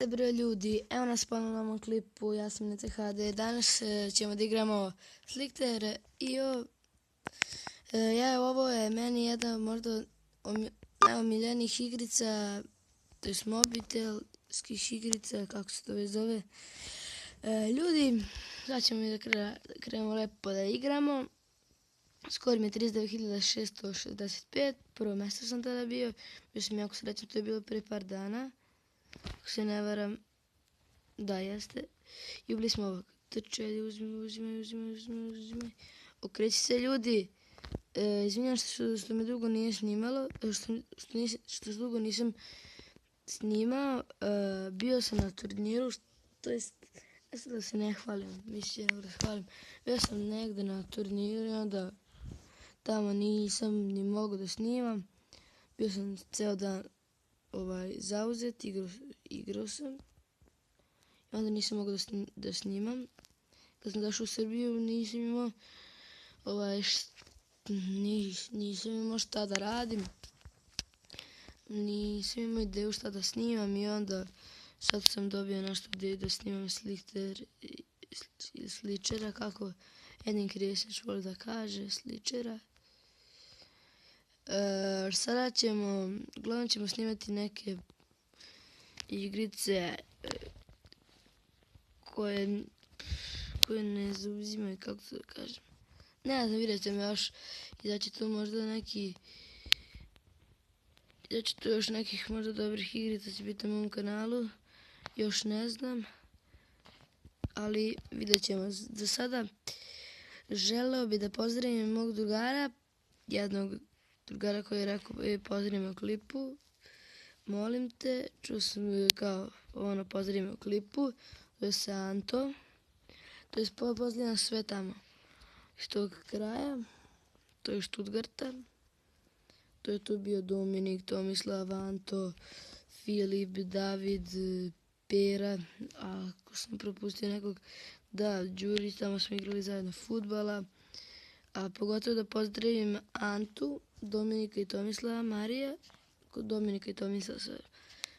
Dobro ljudi, evo nas ponovno na ovom klipu, ja sam NCHD. Danas ćemo da igramo Slikter i ovo je meni jedna možda najomiljenijih igrica, to je mobitelskih igrica, kako se to već zove. Ljudi, sad ćemo mi da krenemo lepo da igramo. Skor mi je 39.665, prvo mjesto sam tada bio sam jako srećan, to je bilo prije par dana. Ako se ne varam, da jeste. I ubili smo ovog. Trčaj, uzimaj. Okreći se ljudi. Izvinjam što me dugo nije snimalo, što dugo nisam snimao. Bio sam na turniru, to jest, da se ne hvalim, mislim da se hvalim. Bio sam negde na turniru i onda tamo nisam ni mogao da snimam. Bio sam ceo dan zauzet, igrao sam. I onda nisam mogao da snimam. Kad sam došao u Srbiju nisam imao šta da radim. Nisam imao ideju šta da snimam i onda sad sam dobio nešto ideju da snimam sličera, kako Edin Krijesić voli da kaže, sličera. Sada uglavnom ćemo snimati neke igrice koje ne zauzimaju, kako to da kažem. Ne znam, vidjet ćemo još, izaći tu možda još nekih možda dobrih igrica će biti na mom kanalu, još ne znam, ali vidjet ćemo. Za sada želeo bi da pozdravim mog drugara, jednog drugara koji je rekao pozdravim me u klipu, molim te, čuo sam kao pozdravim me u klipu, to je Santo, to je pozdravljam sve tamo iz tog kraja, to je Stuttgarta, to je tu bio Dominik, Tomislav, Anto, Filip, David, Pera, a ako sam propustio nekog, da, Đuri, tamo smo igrali zajedno fudbala, a pogotovo da pozdravim Antu, Dominika i Tomislava, Marija, kod Dominika i Tomislava sam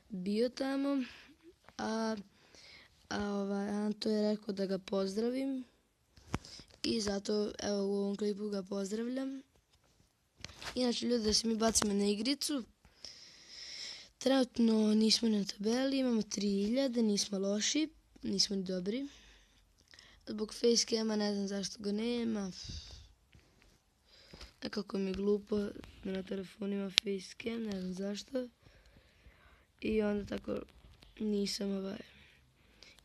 bio tamo, a Anto je rekao da ga pozdravim i zato evo u ovom klipu ga pozdravljam. Inače ljudi, da se mi bacimo na igricu, trenutno nismo na tabeli, imamo 3000, nismo loši, nismo ni dobri. Zbog facecama ne znam zašto ga nema, nekako mi je glupo da na telefonu ima facecam, ne znam zašto. I onda tako nisam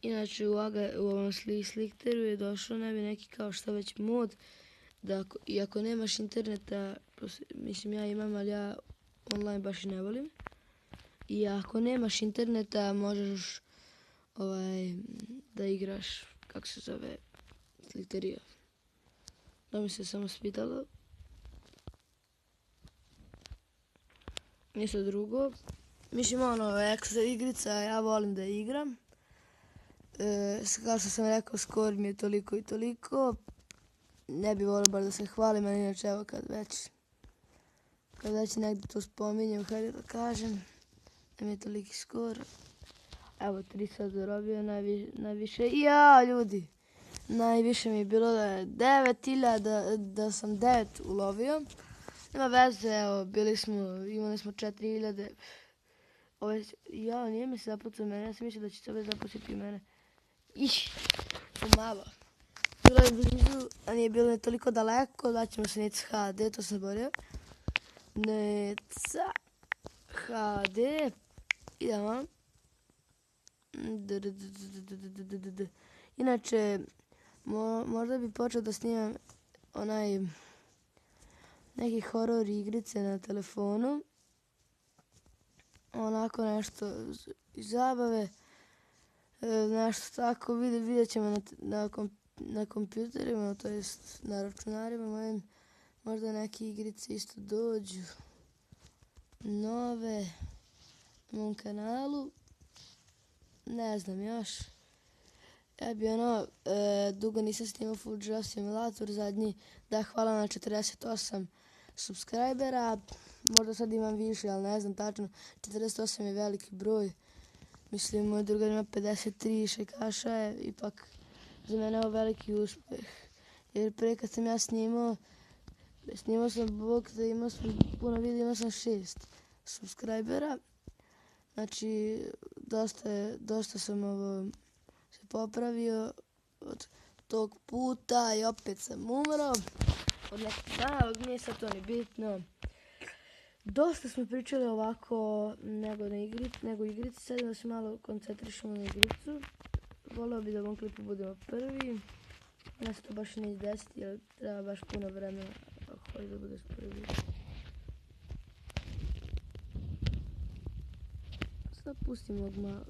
Inače u ovom Slikteru je došao neki kao šta već mod, da ako nemaš interneta, mislim ja imam, ali ja online baš i ne volim. I ako nemaš interneta možeš da igraš, kako se zove, Slikterija. Da mi se samo spitalo. Ništa drugo. Mislim ekstra igrica, ja volim da igram. Kao što sam rekao, skor mi je toliko i toliko. Ne bi volio bar da se hvalim, ali inače evo kad već negdje to spominjem, hajde da kažem da mi je toliki skor. Evo 3 sad zarobio, najviše, ljudi, najviše mi je bilo da je 9000, da sam 9 ulovio. Nema veze, evo, imali smo 4000. Nije mi se zapucao mene, ja sam mislio da će se ove zapuciti mene. Malo. Bilo je blizu, a nije bilo toliko daleko, da ćemo se NCHD, to sam borio. NCHD, idemo. Inače, možda bi počeo da snimam neke horor igrice na telefonu. Onako nešto iz zabave, nešto tako, vidjet ćemo na kompjuterima, to jest na računarima mojim, možda neke igrice isto dođu, nove, na mom kanalu, ne znam još. Ja bi dugo nisam snimao Full Draft Simulator, zadnji, da, hvala na 48 subscribera, možda sad imam više, ali ne znam tačno, 48 je veliki broj. Mislim, moj drugar ima 53 šajkaša je ipak za mene ovo veliki uspeh. Jer pre kad sam ja snimao sam bog da imao sam puno videa, imao sam 6 subscribera. Znači, dosta sam ovo se popravio od tog puta i opet sam umro. Od nekog dana, ali nije sad to ni bitno. Dosta smo pričali ovako nego igrici, sad da se malo koncentrišemo na igricu. Voleo bi da u ovom klipu budemo prvi. Ja se to baš neće desiti jer treba baš puno vremena ako hoće da budeš prvi. Sad pustimo ovog malog.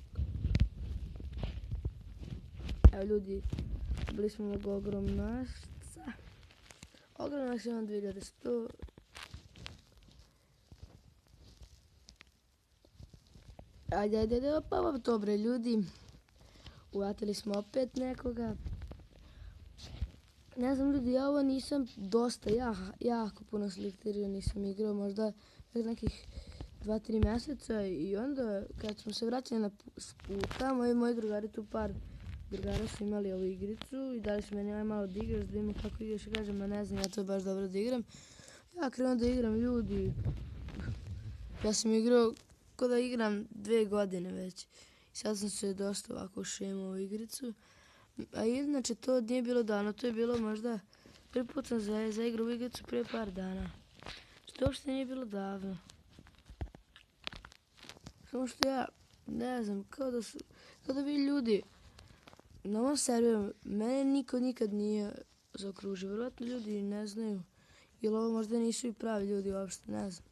Evo ljudi, bili smo ovog ogromnašca. Ogromnaš imam 2100. Ajde, pa dobre ljudi. Uvatili smo opet nekoga. Ne znam ljudi, ja ovo nisam dosta, jako puno Selektirija nisam igrao, možda nekih 2-3 mjeseca i onda kad smo se vratili na puta, moji drugari tu par drugara su imali ovu igricu i dali su meni malo da igraš, da imam kako igraš i kažem, ma ne znam, ja to baš dobro da igram. Ja krenuo da igram ljudi, ja sam igrao ko da igram 2 godine već. Sad sam se dosta ovako ušemao u igricu. A inače to nije bilo davno, to je bilo možda prvi put sam zaigrao u igricu prije par dana. Što uopšte nije bilo davno. Samo što ja, ne znam, kao da vi ljudi na ovom serveru, mene niko nikad nije zaokružio. Vjerojatno ljudi ne znaju, ili ovo možda nisu i pravi ljudi uopšte, ne znam.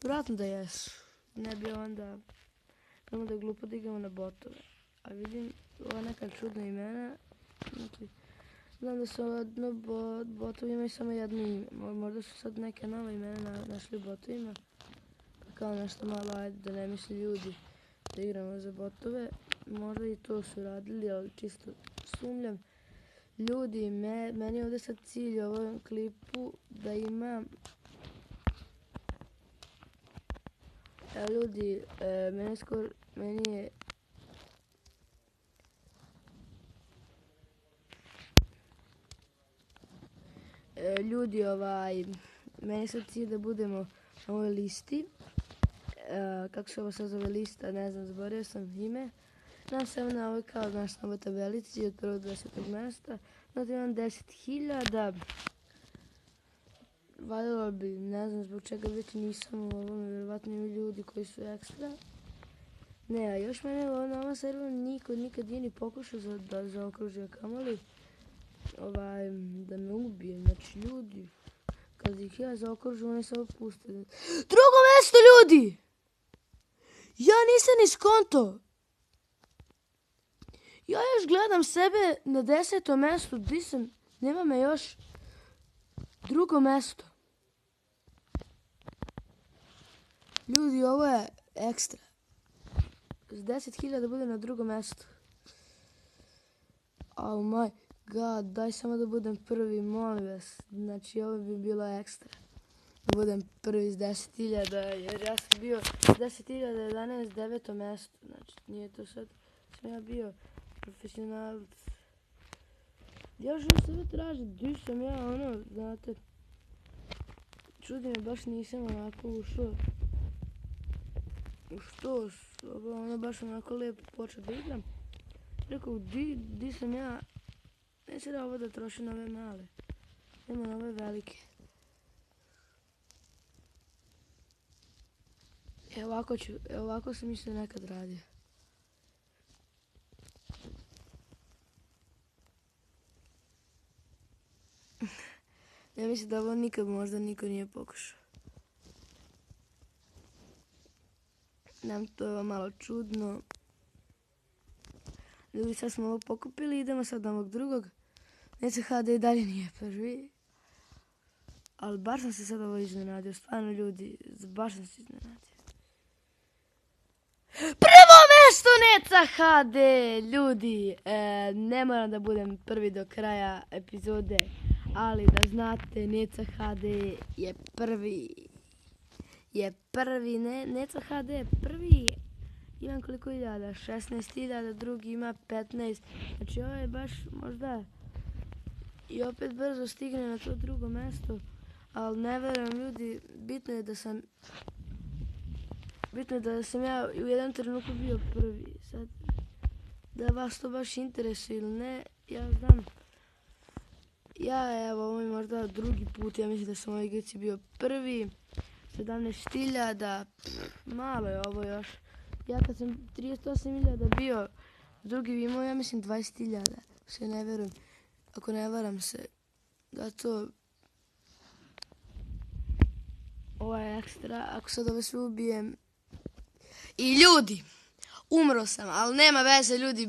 Vjerojatno da jesu. Ne bi onda je glupo da igramo na botove. A vidim ova neka čudna imena. Znači, znam da su botovi imaju samo jedno ime. Možda su sad neke nove imena našli u botovima. Kao nešto malo, ajde da ne misli ljudi da igramo za botove. Možda i to su radili, ali čisto sumnjam. Ljudi, meni je ovdje sad cilj u ovom klipu da imam... Ljudi, meni je... Ljudi, meni je sad cilj da budemo na ovoj listi. Kako se ovo sad zove lista, ne znam, zaboravio sam ime. Nam sam na ovoj kao, znaš, na ovoj tabelici od 1. do 10. mjesta. Znači imam 10.000. Valjalo bi, ne znam zbog čega već nisam u ovome, vjerovatno ima ljudi koji su ekstra. Ne, a još mene na ovom serveru niko nikad nije ni pokušao da zaokružio kamoli. Da me ubije, znači ljudi, kad ih ja zaokružim, oni samo puste. Drugo mjesto ljudi! Ja nisam ni skonto. Ja još gledam sebe na 10. mjestu, di sam, nema me još. Drugo mjesto. Ljudi, ovo je ekstra. S 10.000 da bude na drugom mjestu. Oh my god, daj samo da budem prvi, molim vas. Znači, ovo bi bilo ekstra. Da budem prvi s 10.000, jer ja sam bio s 10.011 9. mjesto. Znači, nije to sad, sam ja bio profesionalac. Ja želim sebe tražiti, di sam ja, znate. Čudi me, baš nisam onako ušao. Što, baš onako lijepo počeo da igram. Rekao, di sam ja? Neće da ovo da troši na ove male. Ima na ove velike. Ovako sam isto nekad radio. Ja mislim da ovo nikad možda niko nije pokušao. Nam to je malo čudno. Ljudi, sad smo ovo pokupili, idemo sad na ovog drugog. Neće HD i dalje nije prvi. Ali baš sam se sad ovo iznenadio, stvarno ljudi, baš sam se iznenadio. Prvo mjesto Neca HD, ljudi, ne moram da budem prvi do kraja epizode, ali da znate, Neca HD je prvi. Neca HD je prvi imam koliko hiljada, 16.000, drugi ima 15. Znači ovo je baš možda i opet brzo stigne na to drugo mesto, ali ne verujem ljudi, bitno je da sam ja u jednom trenutku bio prvi. Sad, da vas to baš interesuje ili ne, ja znam. Ja, evo, ovo je možda drugi put, ja mislim da sam u ovoj igrici bio prvi. 17.000, malo je ovo još. Ja kad sam 38.000 bio, drugi bi imao, ja mislim, 20.000. Se ne verujem, ako ne varam se. Zato, ovo je ekstra, ako sad ove sve ubijem. I ljudi, umro sam, ali nema veze ljudi,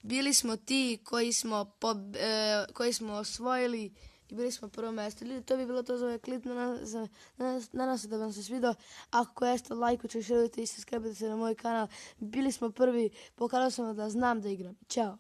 bili smo ti koji smo osvojili i bili smo prvo mjesto. Ljudi, to bi bilo to za ovaj klip. Nadam se da vam se svidao. Ako jeste, lajkujte, šerujte i subscribe se na moj kanal. Bili smo prvi, pokazao sam da znam da igram. Ćao.